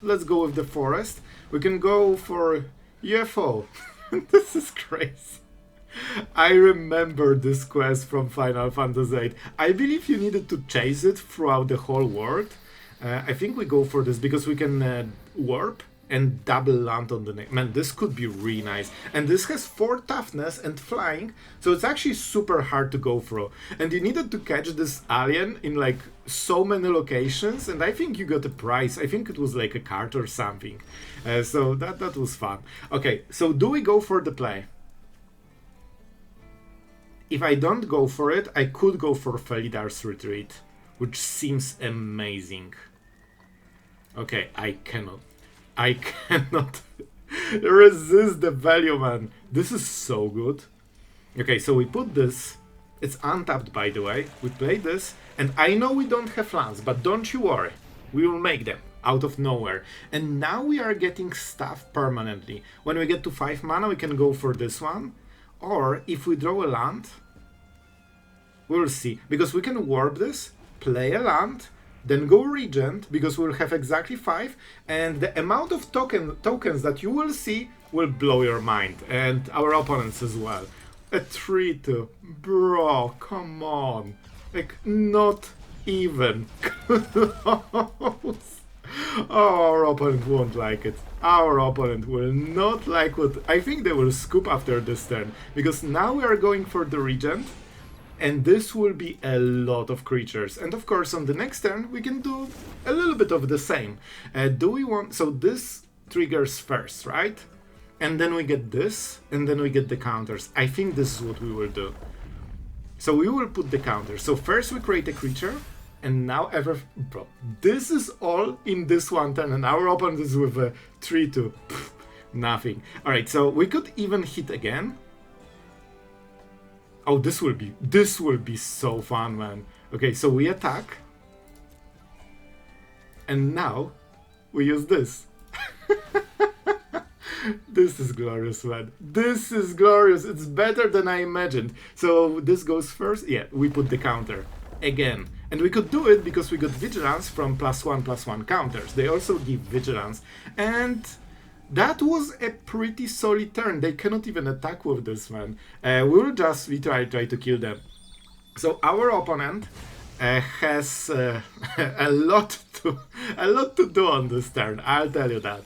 let's go with the forest. We can go for UFO. This is crazy. I remember this quest from Final Fantasy VIII. I believe you needed to chase it throughout the whole world. I think we go for this because we can warp and double land on the next. Man, this could be really nice. And this has 4 toughness and flying, so it's actually super hard to go through. And you needed to catch this alien in like so many locations, and I think you got a prize. I think it was like a card or something. So that was fun. Okay, so do we go for the play? If I don't go for it, I could go for Felidar's Retreat, which seems amazing. Okay, I cannot resist the value, man. This is so good. Okay, so we put this. It's untapped, by the way. We play this, and I know we don't have lands, but don't you worry. We will make them out of nowhere. And now we are getting stuff permanently. When we get to 5 mana, we can go for this one. Or if we draw a land, we'll see. Because we can warp this, play a land, then go Regent, because we'll have exactly 5, and the amount of tokens that you will see will blow your mind, and our opponents as well. A 3-2. Bro, come on. Like, not even close. Oh, our opponent won't like it. Our opponent will not like what... I think they will scoop after this turn, because now we are going for the Regent, and this will be a lot of creatures. And of course, on the next turn, we can do a little bit of the same. Do we want... So this triggers first, right? And then we get this, and then we get the counters. I think this is what we will do. So we will put the counter. So first we create a creature, and now Bro, this is all in this one turn, and our opponent is with a 3-2. Nothing. Alright, so we could even hit again. Oh, this will be so fun, man. Okay, so we attack. And now we use this. This is glorious, man. This is glorious. It's better than I imagined. So this goes first. Yeah, we put the counter again. And we could do it because we got vigilance from +1/+1 counters. They also give vigilance. And that was a pretty solid turn. They cannot even attack with this, man. We try to kill them. So our opponent has a lot to do on this turn. I'll tell you that.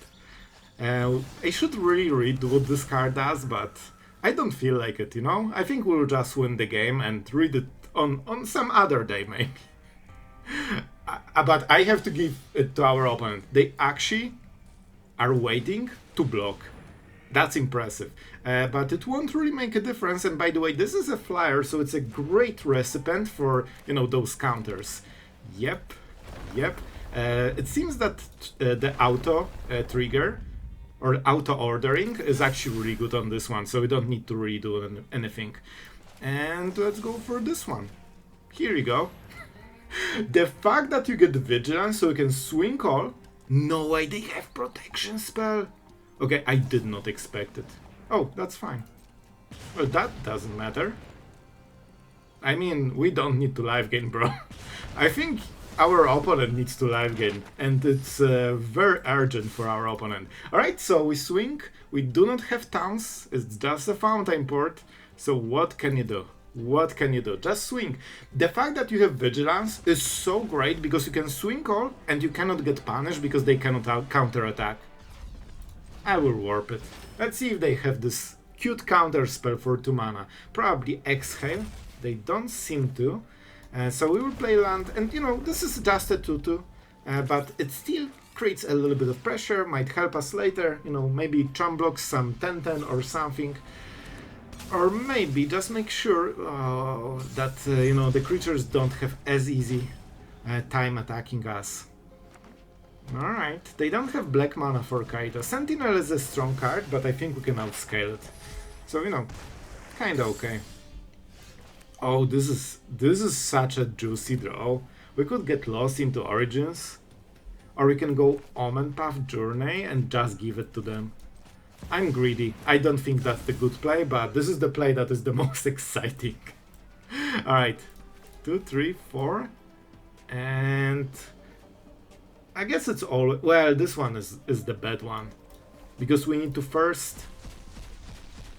I should really read what this card does, but I don't feel like it. You know. I think we'll just win the game and read it on some other day, maybe. But I have to give it to our opponent. They actually are waiting to block. That's impressive. But it won't really make a difference. And by the way, this is a flyer, so it's a great recipient for, you know, those counters. Yep. It seems that the auto trigger or auto ordering is actually really good on this one, so we don't need to redo anything. And let's go for this one. Here you go. The fact that you get vigilance, so you can swing call. No way, they have protection spell. Okay, I did not expect it. Oh, that's fine. Well, that doesn't matter. I mean, we don't need to live gain, bro. I think our opponent needs to live gain, and it's very urgent for our opponent. Alright, so we swing. We do not have towns. It's just a Fountainport. So what can you do? What can you do? Just swing. The fact that you have vigilance is so great because you can swing call and you cannot get punished because they cannot counter-attack. I will warp it. Let's see if they have this cute counter spell for 2 mana. Probably Exhale. They don't seem to. So we will play land, and you know, this is just a 2-2. But it still creates a little bit of pressure, might help us later. You know, maybe Trump blocks some 10-10 or something. Or maybe just make sure that you know, the creatures don't have as easy time attacking us. Alright, they don't have black mana for Kaito. Sentinel is a strong card, but I think we can outscale it. So, you know, kinda okay. Oh, this is such a juicy draw. We could get lost into Origins. Or we can go Omenpath Journey and just give it to them. I'm greedy. I don't think that's the good play, but this is the play that is the most exciting. Alright. 2, 3, 4. And I guess it's all... Well, this one is the bad one. Because we need to first...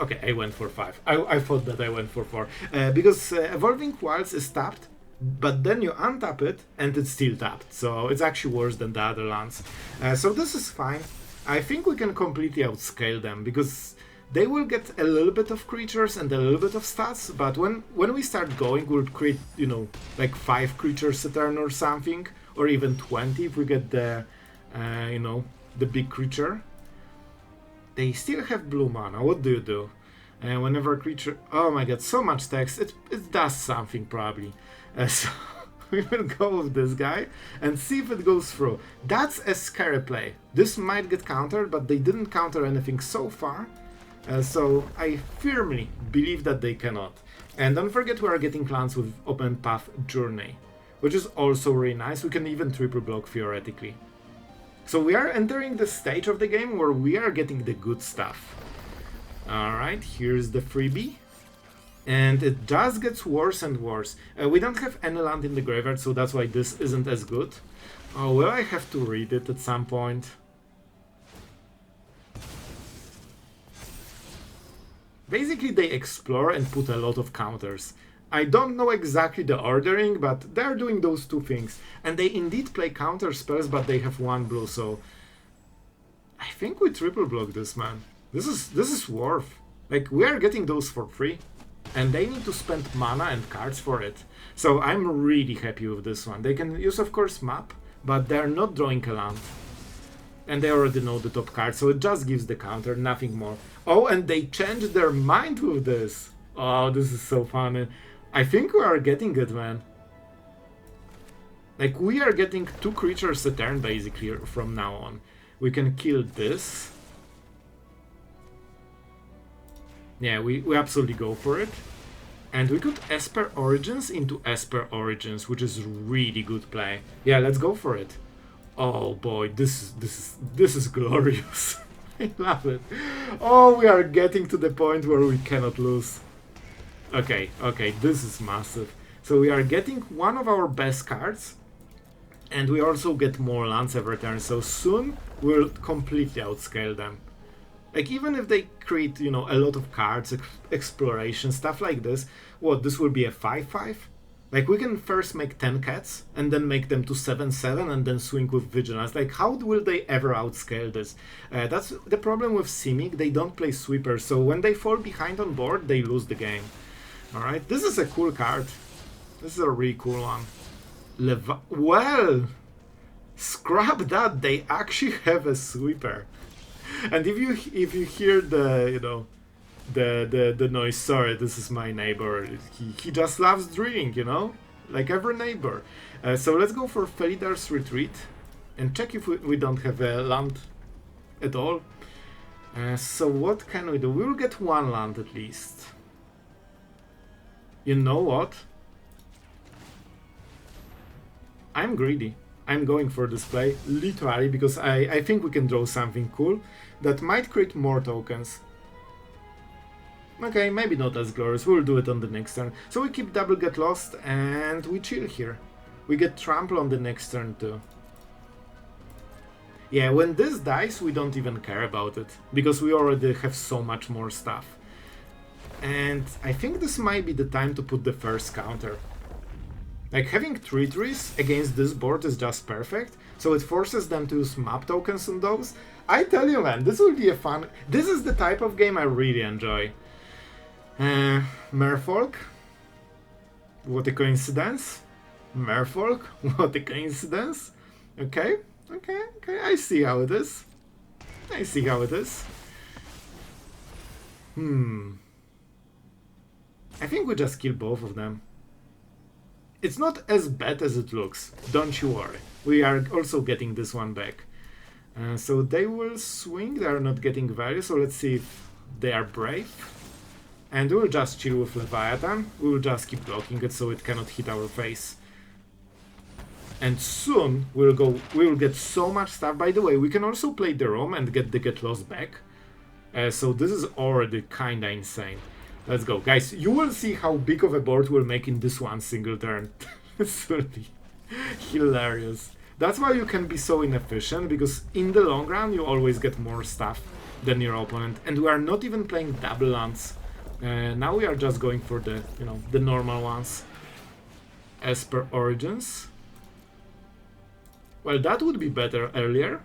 Okay, I went for 5. I thought that I went for 4. Because Evolving Wilds is tapped, but then you untap it and it's still tapped. So it's actually worse than the other lands. So this is fine. I think we can completely outscale them because they will get a little bit of creatures and a little bit of stats. But when we start going, we'll create, you know, like 5 creatures a turn or something. Or even 20 if we get the, you know, the big creature. They still have blue mana. What do you do? Whenever a creature... Oh my god, so much text. It does something probably. So we will go with this guy and see if it goes through. That's a scary play. This might get countered, but they didn't counter anything so far. So I firmly believe that they cannot. And don't forget we are getting lands with Omenpath Journey, which is also really nice. We can even triple block theoretically. So we are entering the stage of the game where we are getting the good stuff. Alright, here's the freebie. And it just gets worse and worse. We don't have any land in the graveyard, so that's why this isn't as good. Oh, will I have to read it at some point? Basically, they explore and put a lot of counters. I don't know exactly the ordering, but they're doing those two things. And they indeed play counter spells, but they have 1 blue, so... I think we triple block this, man. This is worth. Like, we are getting those for free. And they need to spend mana and cards for it. So I'm really happy with this one. They can use, of course, map, but they're not drawing a land. And they already know the top card, so it just gives the counter, nothing more. Oh, and they changed their mind with this. Oh, this is so funny. I think we are getting it, man. Like, we are getting 2 creatures a turn, basically, from now on. We can kill this. Yeah, we absolutely go for it. And we could Esper Origins into Esper Origins, which is really good play. Yeah, let's go for it. Oh boy, this is glorious. I love it. Oh, we are getting to the point where we cannot lose. Okay, this is massive. So we are getting one of our best cards, and we also get more lands every turn, so soon we'll completely outscale them. Like, even if they create, you know, a lot of cards, exploration, stuff like this, what, this will be a 5/5? Like, we can first make 10 cats, and then make them to 7/7, and then swing with Vigilance. Like, how will they ever outscale this? That's the problem with Simic, they don't play sweepers, so when they fall behind on board, they lose the game. Alright, this is a cool card. This is a really cool one. Well, scrap that, they actually have a sweeper. And if you hear the, you know, the noise, sorry, this is my neighbor. He just loves drilling, you know, like every neighbor. So let's go for Felidar's Retreat and check if we don't have a land at all. So what can we do? We will get 1 land at least. You know what? I'm greedy. I'm going for this play, literally, because I think we can draw something cool that might create more tokens. Okay, maybe not as glorious, we'll do it on the next turn. So we keep double get lost and we chill here. We get trample on the next turn too. Yeah, when this dies, we don't even care about it, because we already have so much more stuff. And I think this might be the time to put the first counter. Like, having 3 trees against this board is just perfect, so it forces them to use map tokens on those. I tell you, man, this will be a fun... This is the type of game I really enjoy. Merfolk? What a coincidence. Merfolk? What a coincidence. Okay, I see how it is. I think we just kill both of them. It's not as bad as it looks, don't you worry. We are also getting this one back. So they will swing, they are not getting value, so let's see if they are brave. And we'll just chill with Leviathan, we will just keep blocking it so it cannot hit our face. And soon we will get so much stuff. By the way, we can also play the roam and get the get lost back. So this is already kinda insane. Let's go. Guys, you will see how big of a board we'll make in this one single turn. This will be hilarious. That's why you can be so inefficient, because in the long run you always get more stuff than your opponent. And we are not even playing double lands. Now we are just going for the, you know, the normal ones. Esper Origins. Well, that would be better earlier.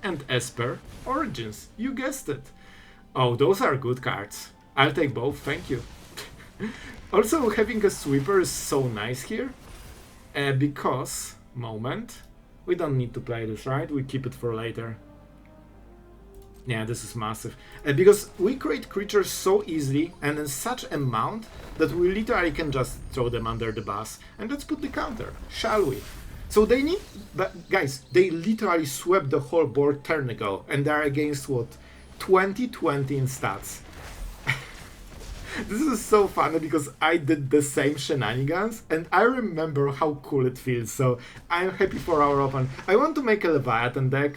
And Esper Origins, you guessed it. Oh, those are good cards. I'll take both, thank you. Also, having a sweeper is so nice here. Because, moment, we don't need to play this, right? We keep it for later. Yeah, this is massive. Because we create creatures so easily and in such amount that we literally can just throw them under the bus. And let's put the counter, shall we? So they need, but guys, they literally swept the whole board turn ago, and they're against what? 2020 in stats. This is so funny because I did the same shenanigans and I remember how cool it feels, so I'm happy for our opponent. I want to make a Leviathan deck,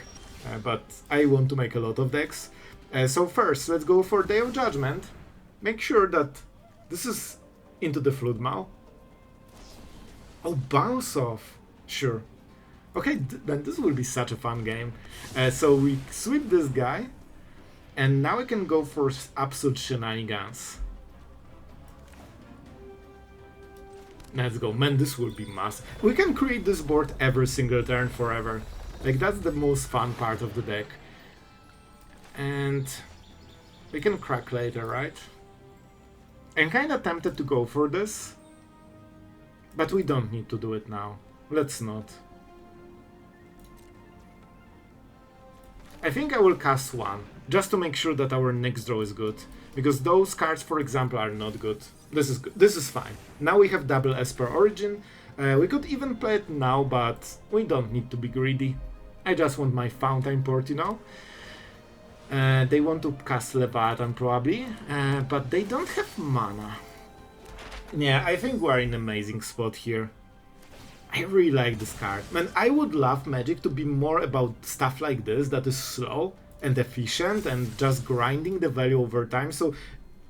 but I want to make a lot of decks. So first, let's go for Day of Judgment. Make sure that this is into the Floodmaw. Oh, bounce off. Sure. Okay, then this will be such a fun game. So we sweep this guy, and now we can go for absolute shenanigans. Let's go. Man, this will be massive. We can create this board every single turn forever. Like, that's the most fun part of the deck. And we can crack later, right? I'm kinda tempted to go for this, but we don't need to do it now. Let's not. I think I will cast one, just to make sure that our next draw is good. Because those cards, for example, are not good. This is fine. Now we have double Esper Origin. We could even play it now, but we don't need to be greedy. I just want my Fountainport, you know? They want to cast Leviathan probably, but they don't have mana. Yeah, I think we're in an amazing spot here. I really like this card. Man, I would love Magic to be more about stuff like this that is slow and efficient and just grinding the value over time. So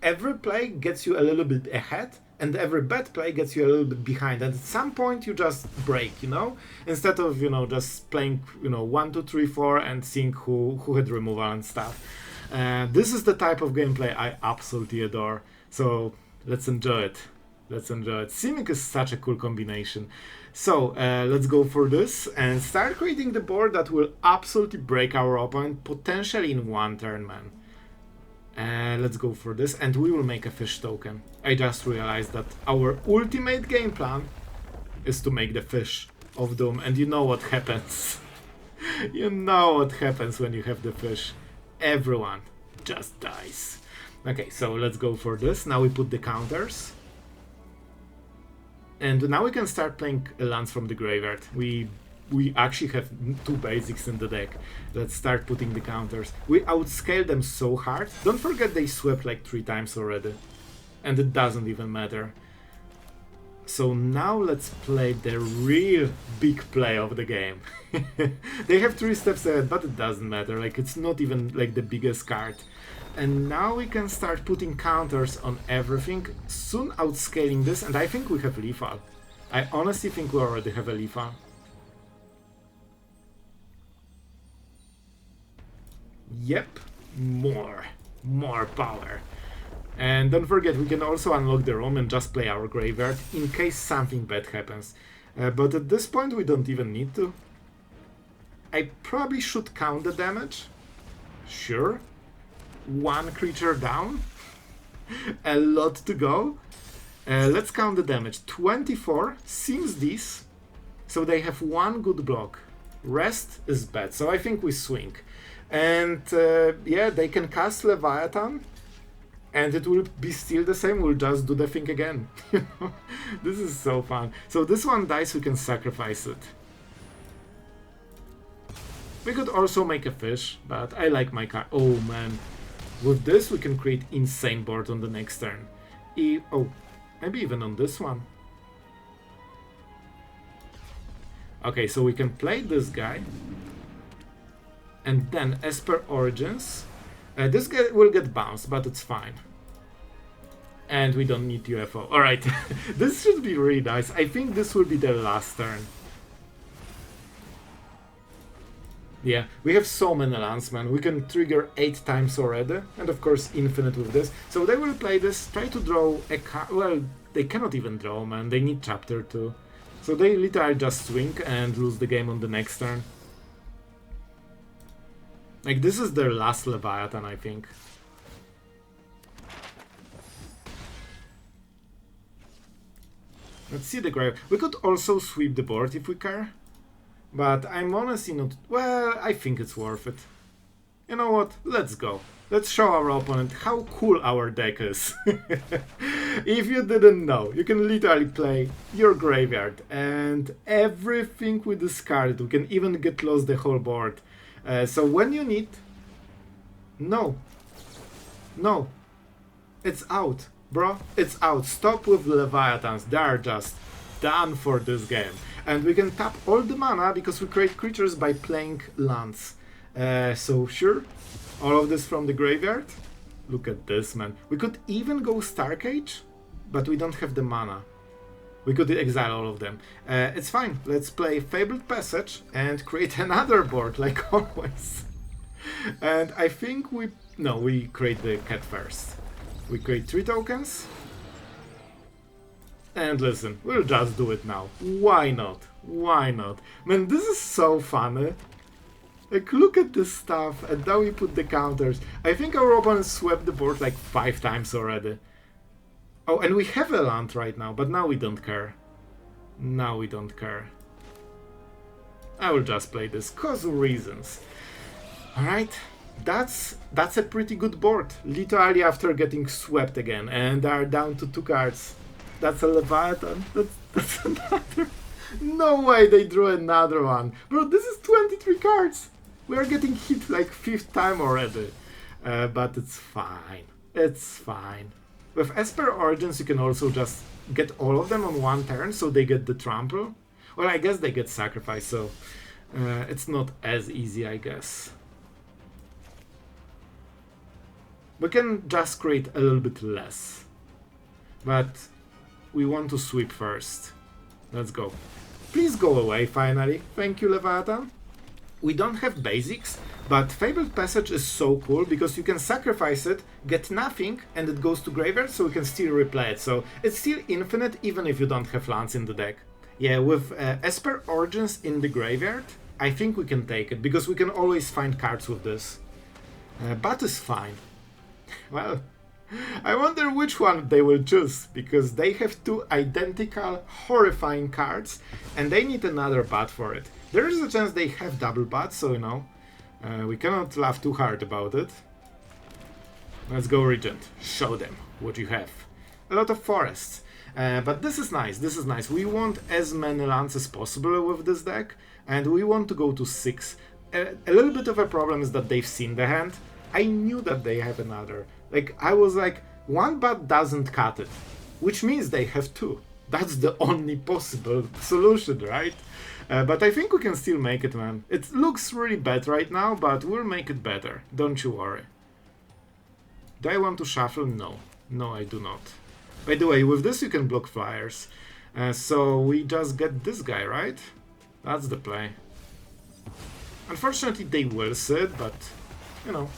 every play gets you a little bit ahead and every bad play gets you a little bit behind. And at some point you just break, you know? Instead of, you know, just playing, you know, 1, 2, 3, 4 and seeing who had removal and stuff. This is the type of gameplay I absolutely adore. So let's enjoy it. Let's enjoy it. Simic is such a cool combination. So let's go for this and start creating the board that will absolutely break our opponent, potentially in one turn, man. Let's go for this, and we will make a fish token. I just realized that our ultimate game plan is to make the fish of doom, and you know what happens. You know what happens when you have the fish. Everyone just dies. Okay, so let's go for this. Now we put the counters. And now we can start playing lands from the graveyard. We actually have 2 basics in the deck. Let's start putting the counters. We outscale them so hard. Don't forget they swept like 3 times already. And it doesn't even matter. So now let's play the real big play of the game. They have 3 steps ahead, but it doesn't matter. Like, it's not even like the biggest card. And now we can start putting counters on everything, soon outscaling this, and I think we have lethal. I honestly think we already have a lethal. Yep, more power. And don't forget, we can also unlock the room and just play our graveyard in case something bad happens. But at this point we don't even need to. I probably should count the damage. Sure. 1 creature down. A lot to go. Let's count the damage. 24 seems this. So they have 1 good block. Rest is bad. So I think we swing. And yeah, they can cast Leviathan. And it will be still the same. We'll just do the thing again. This is so fun. So this one dies, we can sacrifice it. We could also make a fish, but I like my card. Oh man. With this, we can create insane board on the next turn. Oh, maybe even on this one. Okay, so we can play this guy. And then Esper Origins. This guy will get bounced, but it's fine. And we don't need UFO. Alright, this should be really nice. I think this will be their last turn. Yeah, we have so many lands, man. We can trigger 8 times already. And of course, infinite with this. So they will play this, try to draw a card. Well, they cannot even draw, man. They need chapter 2. So they literally just swing and lose the game on the next turn. Like, this is their last Leviathan, I think. Let's see the grave. We could also sweep the board if we care. But I'm honestly not... Well, I think it's worth it. You know what? Let's go. Let's show our opponent how cool our deck is. If you didn't know, you can literally play your graveyard and everything we discarded. We can even get lost the whole board. So when you need... No. No. It's out. Bro, it's out. Stop with Leviathans. They are just done for this game. And we can tap all the mana because we create creatures by playing lands. So sure, all of this from the graveyard. Look at this, man. We could even go Starcage, but we don't have the mana. We could exile all of them. It's fine. Let's play Fabled Passage and create another board, like always. And I think we... No, we create the cat first. We create 3 tokens. And listen, we'll just do it now. Why not? Why not? Man, this is so funny. Like, look at this stuff, and now we put the counters. I think our opponent swept the board like 5 times already. Oh, and we have a land right now, but now we don't care. Now we don't care. I will just play this, cause of reasons. Alright, that's a pretty good board. Literally after getting swept again, and are down to 2 cards. That's a Leviathan. That's another. No way they drew another one. Bro, this is 23 cards. We are getting hit like 5th time already. But it's fine. It's fine. With Esper Origins, you can also just get all of them on 1 turn, so they get the trample. Well, I guess they get sacrificed, so it's not as easy, I guess. We can just create a little bit less. But we want to sweep first. Let's go. Please go away, finally. Thank you, Leviathan. We don't have basics, but Fabled Passage is so cool because you can sacrifice it, get nothing, and it goes to graveyard, so we can still replay it. So it's still infinite, even if you don't have lands in the deck. Yeah, with Esper Origins in the graveyard, I think we can take it, because we can always find cards with this. But it's fine. Well, I wonder which one they will choose, because they have 2 identical, horrifying cards, and they need another bat for it. There is a chance they have double bats, so you know, we cannot laugh too hard about it. Let's go, Regent. Show them what you have. A lot of forests. But this is nice, this is nice. We want as many lands as possible with this deck, and we want to go to 6. A little bit of a problem is that they've seen the hand. I knew that they have another. Like, I was like, 1 bat doesn't cut it, which means they have 2. That's the only possible solution, right? But I think we can still make it, man. It looks really bad right now, but we'll make it better. Don't you worry. Do I want to shuffle? No. No, I do not. By the way, with this you can block flyers. So we just get this guy, right? That's the play. Unfortunately, they will sit, but, you know.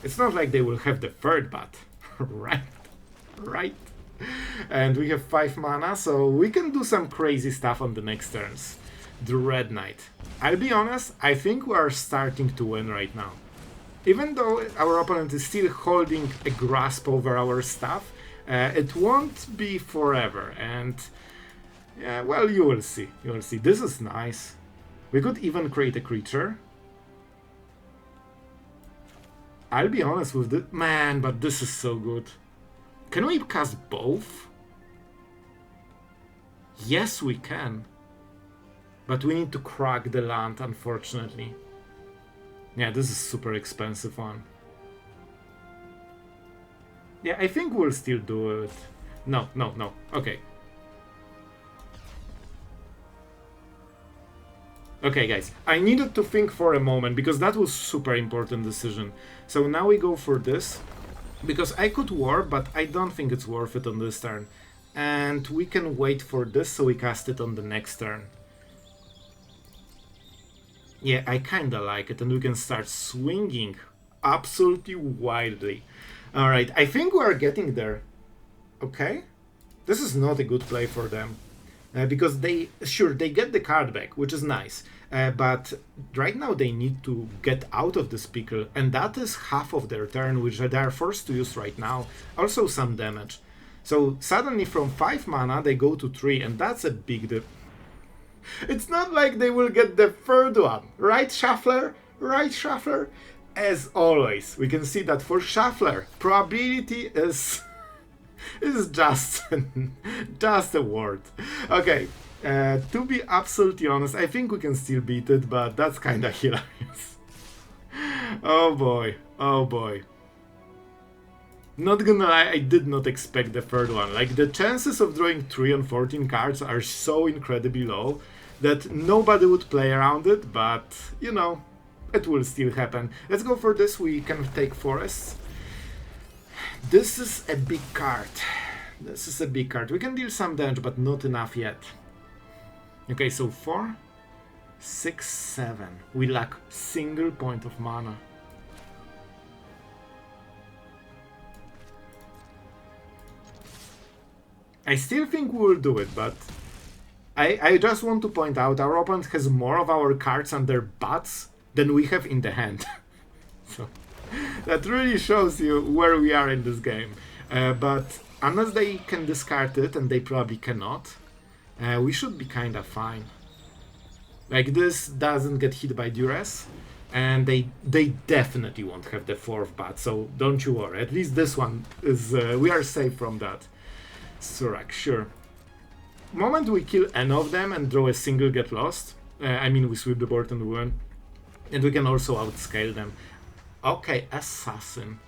It's not like they will have the 3rd bat. Right? Right? And we have 5 mana, so we can do some crazy stuff on the next turns. Dread Knight. I'll be honest, I think we are starting to win right now. Even though our opponent is still holding a grasp over our stuff, it won't be forever, and yeah, well, you will see. You will see. This is nice. We could even create a creature. I'll be honest with this. Man, but this is so good. Can we cast both? Yes, we can. But we need to crack the land, unfortunately. Yeah, this is a super expensive one. Yeah, I think we'll still do it. No, no, no. Okay. Okay, guys. I needed to think for a moment, because that was super important decision. So now we go for this. Because I could warp, but I don't think it's worth it on this turn. And we can wait for this so we cast it on the next turn. Yeah, I kinda like it, and we can start swinging absolutely wildly. Alright, I think we're getting there. Okay? This is not a good play for them. Because they get the card back, which is nice. But right now they need to get out of this pickle, and that is half of their turn, which they are forced to use right now. Also some damage. So suddenly from 5 mana they go to 3, and that's a big dip. It's not like they will get the third one, right, Shuffler? Right, Shuffler? As always, we can see that for Shuffler, probability is just just a word. Okay, to be absolutely honest, I think we can still beat it, but that's kind of hilarious. Oh boy, oh boy. Not gonna lie, I did not expect the third one. Like, the chances of drawing 3 on 14 cards are so incredibly low that nobody would play around it, but, you know, it will still happen. Let's go for this. We can take forests. This is a big card. This is a big card. We can deal some damage, but not enough yet. Okay, so 4, 6, 7. We lack single point of mana. I still think we will do it, but I just want to point out our opponent has more of our cards on their butts than we have in the hand. So that really shows you where we are in this game. But unless they can discard it, and they probably cannot, we should be kind of fine. Like, this doesn't get hit by duress, and they definitely won't have the 4th bat, so don't you worry. At least this one is, we are safe from that. Surak, sure. Moment we kill any of them and draw a single get lost, I mean we sweep the board and win, and we can also outscale them. Okay, Assassin.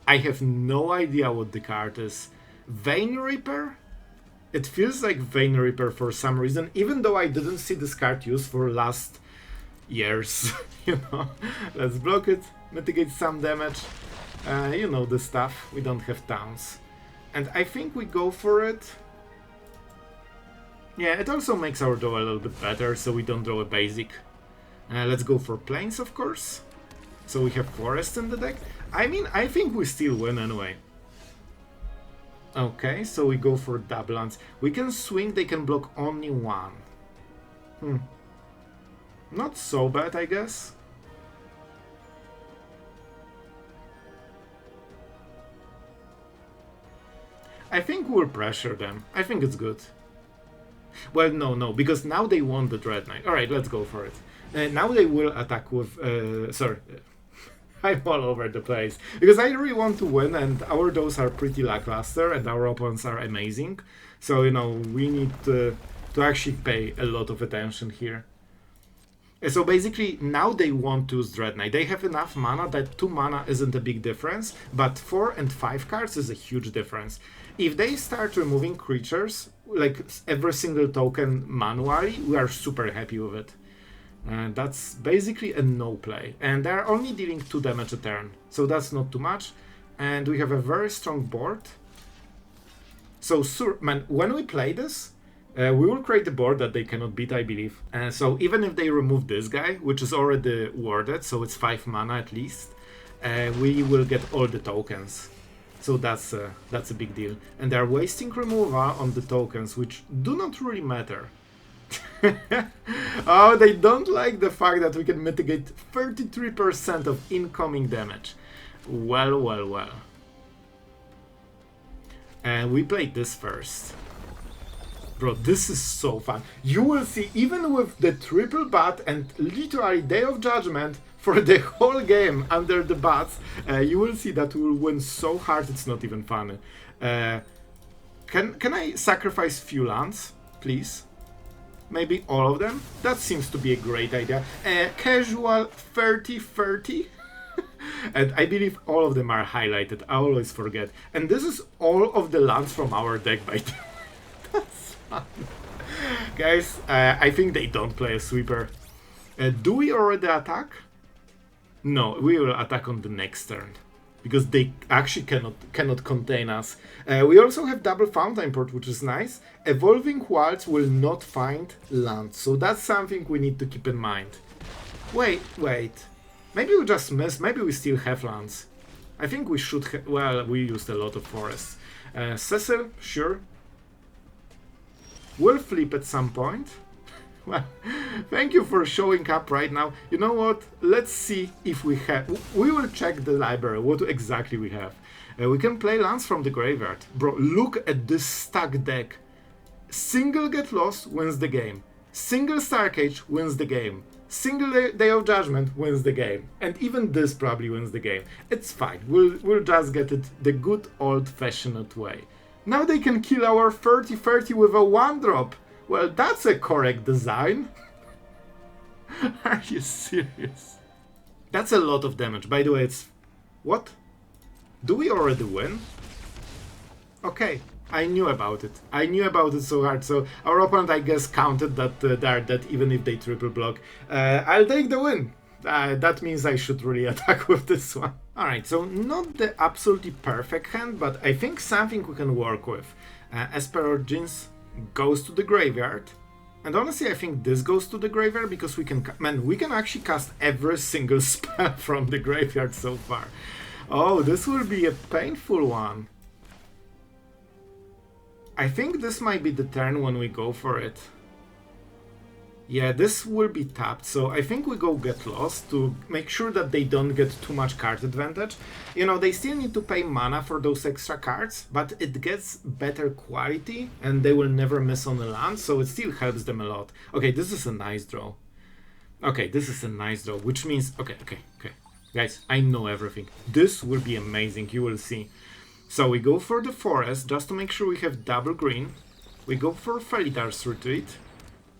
I have no idea what the card is. Vein Reaper? It feels like Vein Reaper for some reason, even though I didn't see this card used for last years. You know, let's block it, mitigate some damage. You know the stuff, we don't have towns. And I think we go for it. Yeah, it also makes our draw a little bit better, so we don't draw a basic. Let's go for plains, of course. So we have forest in the deck. I mean, I think we still win anyway. Okay, so we go for double lands. We can swing, they can block only 1. Not so bad, I guess. I think we'll pressure them. I think it's good. Well, no, because now they want the Dread Knight. Alright, let's go for it. Now they will attack with... sorry. I'm all over the place. Because I really want to win, and our draws are pretty lackluster, and our opponents are amazing. So, you know, we need to actually pay a lot of attention here. So basically, now they want to use Dread Knight. They have enough mana that 2 mana isn't a big difference, but 4 and 5 cards is a huge difference. If they start removing creatures, like every single token manually, we are super happy with it. That's basically a no play. And they're only dealing 2 damage a turn, so that's not too much. And we have a very strong board. So, man, when we play this, we will create a board that they cannot beat, I believe. So even if they remove this guy, which is already warded, so it's 5 mana at least, we will get all the tokens. So that's a big deal. And they're wasting removal on the tokens, which do not really matter. Oh, they don't like the fact that we can mitigate 33% of incoming damage. Well. And we played this first. Bro, this is so fun. You will see, even with the triple bat and literally Day of Judgment for the whole game under the bats, you will see that we will win so hard it's not even funny. Can I sacrifice few lands, please? Maybe all of them? That seems to be a great idea. Casual 30-30. And I believe all of them are highlighted. I always forget. And this is all of the lands from our deck by the way. That's fun. Guys, I think they don't play a sweeper. Do we already attack? No, we will attack on the next turn. because they actually cannot contain us. We also have double Fountainport, which is nice. Evolving Wilds will not find land, so that's something we need to keep in mind. Wait. Maybe we just missed. Maybe we still have lands. I think we should have... Well, we used a lot of forests. Cecil, sure. We'll flip at some point. Well, thank you for showing up right now. You know what? Let's see if we have... We will check the library, what exactly we have. We can play lands from the graveyard. Bro, look at this stack deck. Single Get Lost wins the game. Single Starcage wins the game. Single Day of Judgment wins the game. And even this probably wins the game. It's fine. We'll just get it the good old-fashioned way. Now they can kill our 30-30 with a 1-drop. Well, that's a correct design. Are you serious? That's a lot of damage. By the way, it's... What? Do we already win? Okay, I knew about it. I knew about it so hard. So our opponent, I guess, counted that they're dead even if they triple block. I'll take the win. That means I should really attack with this one. Alright, so not the absolutely perfect hand, but I think something we can work with. Esper Origins goes to the graveyard. And honestly, I think this goes to the graveyard because we can... Man, we can actually cast every single spell from the graveyard so far. Oh, this will be a painful one. I think this might be the turn when we go for it. Yeah, this will be tapped, so I think we go Get Lost to make sure that they don't get too much card advantage. You know, they still need to pay mana for those extra cards, but it gets better quality and they will never miss on the land, so it still helps them a lot. Okay, this is a nice draw. Okay, this is a nice draw, which means... Okay. Guys, I know everything. This will be amazing, you will see. So we go for the forest, just to make sure we have double green. We go for Felidar's Retreat.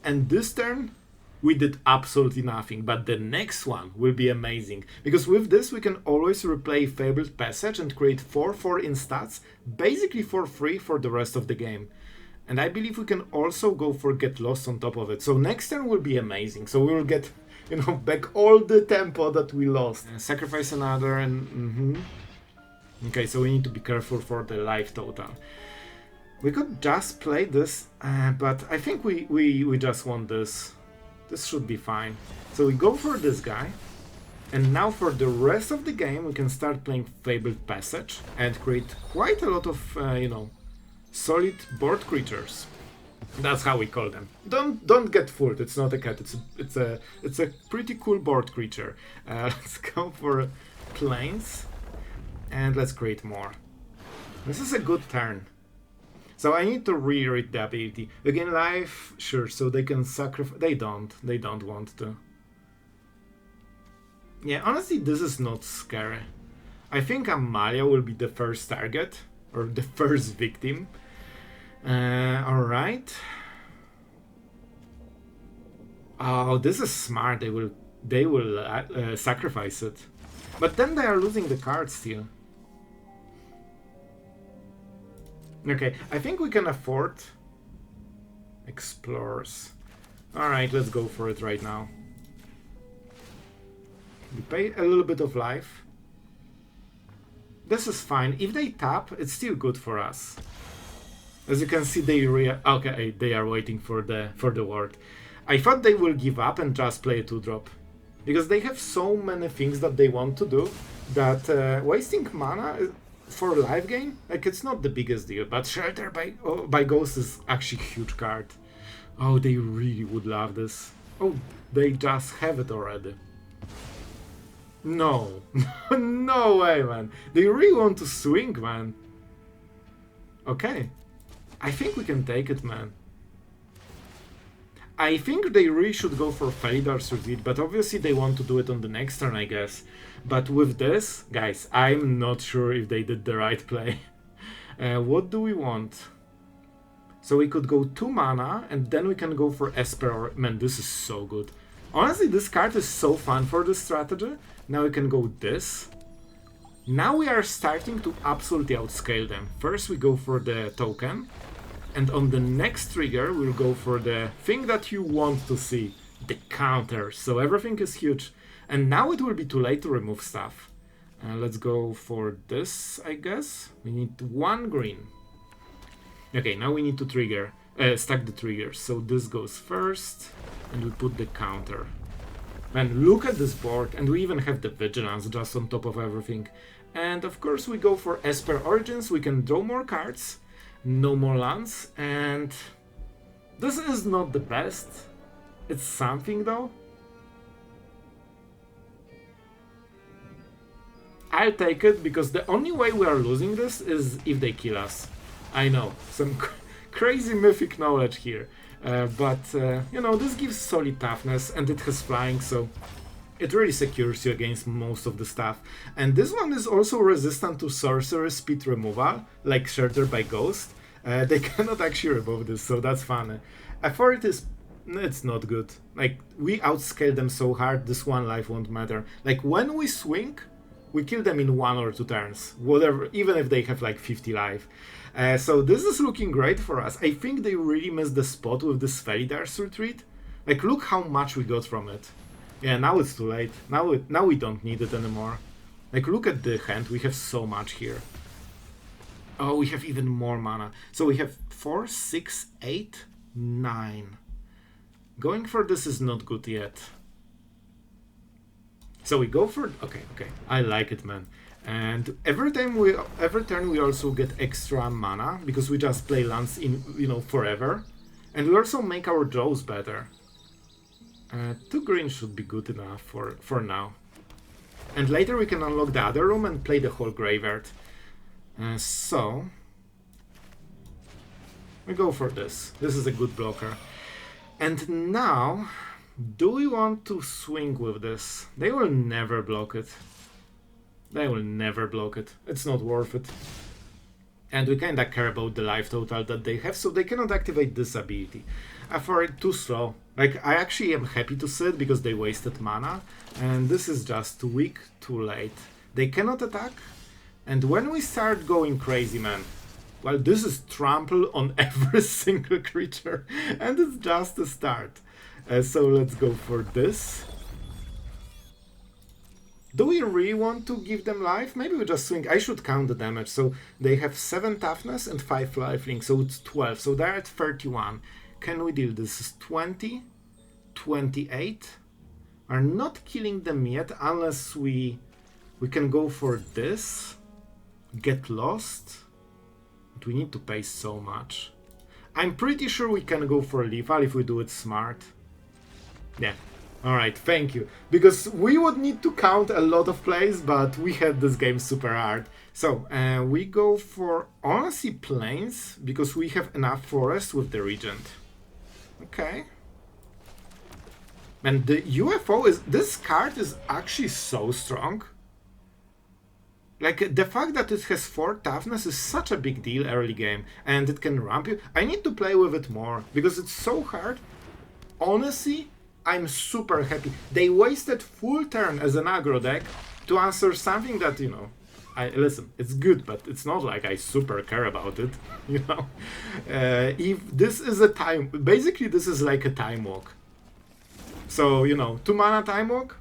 And this turn, we did absolutely nothing, but the next one will be amazing. Because with this, we can always replay Fabled Passage and create 4/4 in stats, basically for free for the rest of the game. And I believe we can also go for Get Lost on top of it. So next turn will be amazing. So we will get, you know, back all the tempo that we lost. Sacrifice another and... Okay, so we need to be careful for the life total. We could just play this, but I think we just want this. This should be fine. So we go for this guy, and now for the rest of the game we can start playing Fabled Passage and create quite a lot of, you know, solid board creatures. That's how we call them. Don't get fooled. It's not a cat. It's a pretty cool board creature. Let's go for planes, and let's create more. This is a good turn. So I need to reread the ability. Again, life, sure, so they can sacrifice... They don't want to. Yeah, honestly, this is not scary. I think Amalia will be the first target, or the first victim. Alright. Oh, this is smart, they will sacrifice it. But then they are losing the card still. Okay, I think we can afford Explorers. Alright, let's go for it right now. We pay a little bit of life. This is fine. If they tap, it's still good for us. As you can see, they are waiting for the ward. I thought they will give up and just play a 2-drop. Because they have so many things that they want to do that wasting mana for live game, like, it's not the biggest deal, but Shelter by Ghost is actually a huge card. Oh, they really would love this. Oh, they just have it already. No. No way, man. They really want to swing, man. Okay. I think we can take it, man. I think they really should go for Felidar's Retreat, but obviously they want to do it on the next turn, I guess. But with this, guys, I'm not sure if they did the right play. What do we want? So we could go 2 mana, and then we can go for Esper. Man, this is so good. Honestly, this card is so fun for this strategy. Now we can go this. Now we are starting to absolutely outscale them. First we go for the token. And on the next trigger, we'll go for the thing that you want to see, the counter. So everything is huge. And now it will be too late to remove stuff. Let's go for this, I guess. We need 1 green. Okay, now we need to trigger, stack the triggers. So this goes first, and we put the counter. Man, look at this board, and we even have the Vigilance just on top of everything. And of course we go for Esper Origins, we can draw more cards, no more lands, and this is not the best. It's something though. I'll take it, because the only way we are losing this is if they kill us. I know, some crazy mythic knowledge here. But you know, this gives solid toughness, and it has flying, so it really secures you against most of the stuff. And this one is also resistant to sorcerer speed removal, like Sheltered by Ghost. They cannot actually remove this, so that's fun. Effort is... it's not good. Like, we outscale them so hard, this 1 life won't matter. Like, when we swing, we kill them in 1 or 2 turns, whatever, even if they have like 50 life. So this is looking great for us. I think they really missed the spot with this Felidar's Retreat. Like, look how much we got from it. Yeah, now it's too late. Now we don't need it anymore. Like, look at the hand, we have so much here. Oh, we have even more mana. So we have 4, 6, 8, 9. Going for this is not good yet. So we go for... okay, I like it, man. And every turn we also get extra mana, because we just play lands in, you know, forever. And we also make our draws better. 2 green should be good enough for now. And later we can unlock the other room and play the whole graveyard. So... we go for this. This is a good blocker. And now... do we want to swing with this? They will never block it. They will never block it. It's not worth it. And we kinda care about the life total that they have, so they cannot activate this ability. For it, too slow. Like, I actually am happy to see it because they wasted mana, and this is just too weak, too late. They cannot attack, and when we start going crazy, man, well, this is trample on every single creature, and it's just a start. So let's go for this. Do we really want to give them life? Maybe we just swing. I should count the damage. So they have 7 toughness and 5 lifelink, so it's 12. So they're at 31. Can we deal? This is 20, 28. Are not killing them yet unless we can go for this. Get lost. But we need to pay so much. I'm pretty sure we can go for lethal if we do it smart. Yeah. Alright, thank you. Because we would need to count a lot of plays, but we had this game super hard. So, we go for, honestly, plains, because we have enough forest with the Regent. Okay. And the UFO is... this card is actually so strong. Like, the fact that it has 4 toughness is such a big deal early game, and it can ramp you. I need to play with it more, because it's so hard. Honestly, I'm super happy. They wasted full turn as an aggro deck to answer something that, you know, listen, it's good, but it's not like I super care about it, you know. If this is a time, basically this is like a time walk. So, you know, 2 mana time walk,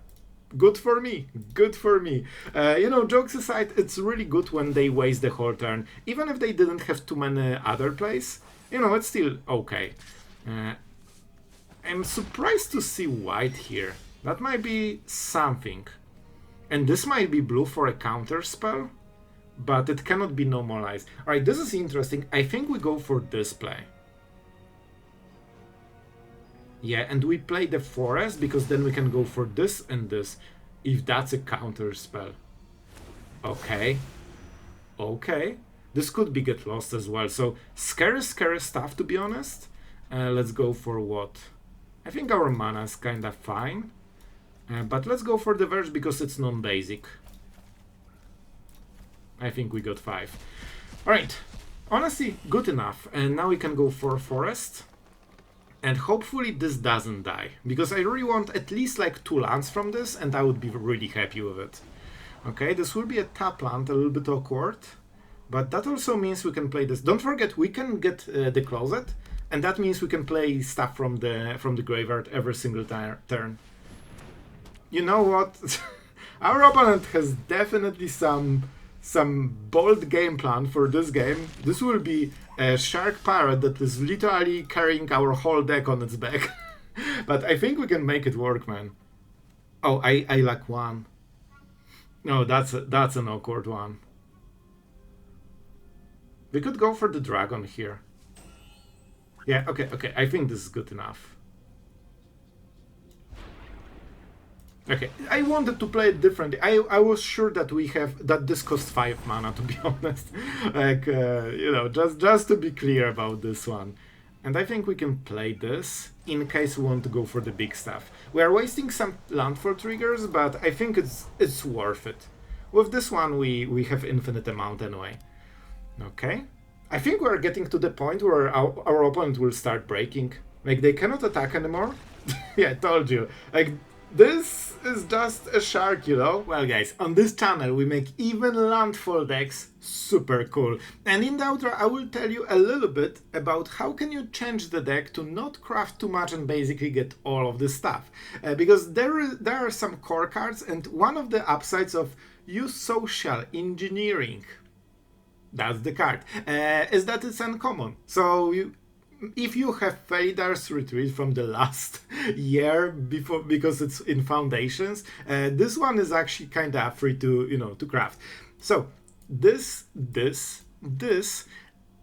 good for me, good for me. You know, jokes aside, it's really good when they waste the whole turn. Even if they didn't have too many other plays, you know, it's still okay. I'm surprised to see white here. That might be something. And this might be blue for a counter spell, but it cannot be normalized. Alright, this is interesting. I think we go for this play. Yeah, and we play the forest, because then we can go for this and this, if that's a counter spell. Okay. Okay. This could be get lost as well. So, scary stuff, to be honest. Let's go for what? I think our mana is kinda fine. But let's go for the Verge, because it's non-basic. I think we got 5. Alright. Honestly, good enough. And now we can go for forest. And hopefully this doesn't die, because I really want at least like 2 lands from this, and I would be really happy with it. Okay, this will be a tap land, a little bit awkward, but that also means we can play this. Don't forget, we can get the closet, and that means we can play stuff from the graveyard every single turn. You know what? Our opponent has definitely some bold game plan for this game. This will be a shark pirate that is literally carrying our whole deck on its back. But I think we can make it work, man. Oh, I lack one. No, that's an awkward one. We could go for the dragon here. Yeah, okay, I think this is good enough. Okay, I wanted to play it differently. I was sure that this costs 5 mana, to be honest. Like, you know, just to be clear about this one. And I think we can play this in case we want to go for the big stuff. We are wasting some landfall triggers, but I think it's worth it. With this one, we have infinite amount anyway. Okay. I think we're getting to the point where our opponent will start breaking. Like, they cannot attack anymore. Yeah, I told you. Like, this is just a shark, you know? Well, guys, on this channel we make even landfall decks super cool. And in the outro I will tell you a little bit about how can you change the deck to not craft too much and basically get all of the stuff. Because there are some core cards, and one of the upsides of Eusocial Engineering, that's the card, is that it's uncommon. So if you have Felidar's Retreat from the last year before, because it's in Foundations, this one is actually kind of free to, you know, to craft. So this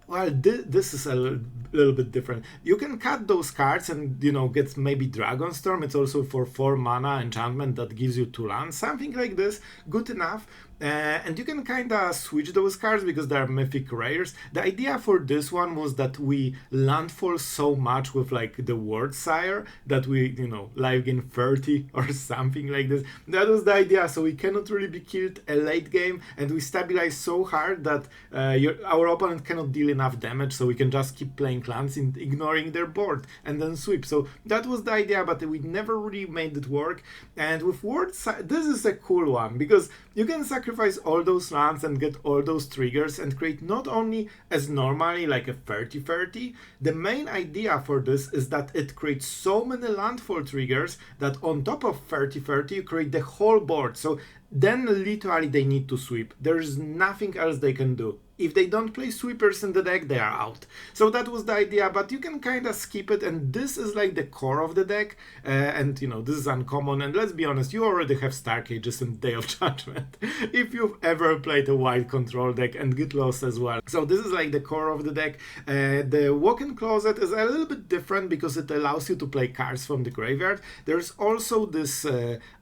well, this is a little bit different. You can cut those cards and, you know, get maybe Dragonstorm. It's also for 4 mana enchantment that gives you 2 lands, something like this, good enough. And you can kind of switch those cards because they are mythic rares. The idea for this one was that we landfall so much with like the Worldsire that we, you know, live gain 30 or something like this. That was the idea, so we cannot really be killed a late game, and we stabilize so hard that our opponent cannot deal enough damage, so we can just keep playing lands and ignoring their board and then sweep. So that was the idea, but we never really made it work. And with Worldsire, this is a cool one because you can sacrifice all those lands and get all those triggers and create not only as normally like a 30-30, the main idea for this is that it creates so many landfall triggers that on top of 30-30 you create the whole board. So then literally they need to sweep. There's nothing else they can do. If they don't play sweepers in the deck, they are out. So that was the idea, but you can kind of skip it, and this is like the core of the deck, and you know, this is uncommon, and let's be honest, you already have Starcages and Day of Judgment if you've ever played a white control deck, and get lost as well. So this is like the core of the deck. The Walk-in Closet is a little bit different because it allows you to play cards from the graveyard. There's also this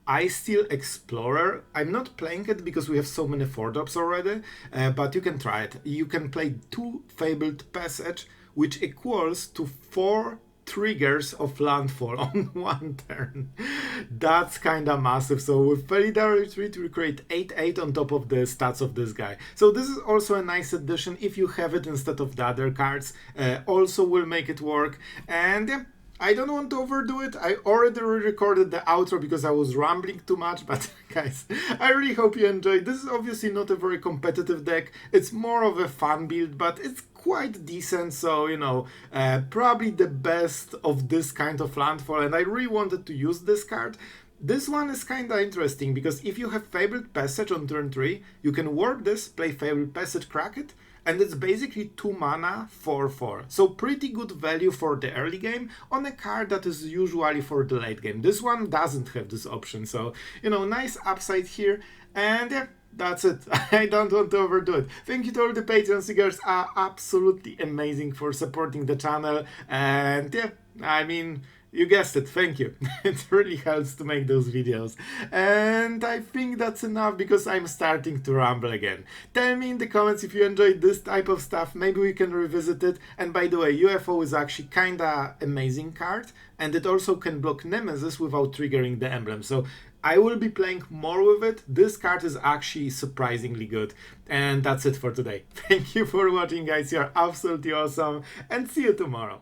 Ice Steel Explorer. I'm not playing it because we have so many 4-drops already, but you can try it. You can play 2 Fabled Passage, which equals to 4 triggers of landfall on 1 turn. That's kinda massive. So with Felidar Retreat we create 8/8 on top of the stats of this guy. So this is also a nice addition if you have it instead of the other cards. Also will make it work. And yeah, I don't want to overdo it. I already recorded the outro because I was rambling too much, but guys, I really hope you enjoyed. This is obviously not a very competitive deck. It's more of a fun build, but it's quite decent, so, you know, probably the best of this kind of landfall, and I really wanted to use this card. This one is kind of interesting because if you have Fabled Passage on turn 3, you can warp this, play Fabled Passage, crack it, and it's basically 2 mana, 4/4. So pretty good value for the early game on a card that is usually for the late game. This one doesn't have this option, so, you know, nice upside here. And yeah, that's it. I don't want to overdo it. Thank you to all the Patreons. You guys are absolutely amazing for supporting the channel. And yeah, I mean, you guessed it, thank you. It really helps to make those videos. And I think that's enough because I'm starting to ramble again. Tell me in the comments if you enjoyed this type of stuff, maybe we can revisit it. And by the way, UFO is actually kinda amazing card, and it also can block Nemesis without triggering the emblem. So I will be playing more with it. This card is actually surprisingly good. And that's it for today. Thank you for watching, guys. You're absolutely awesome, and see you tomorrow.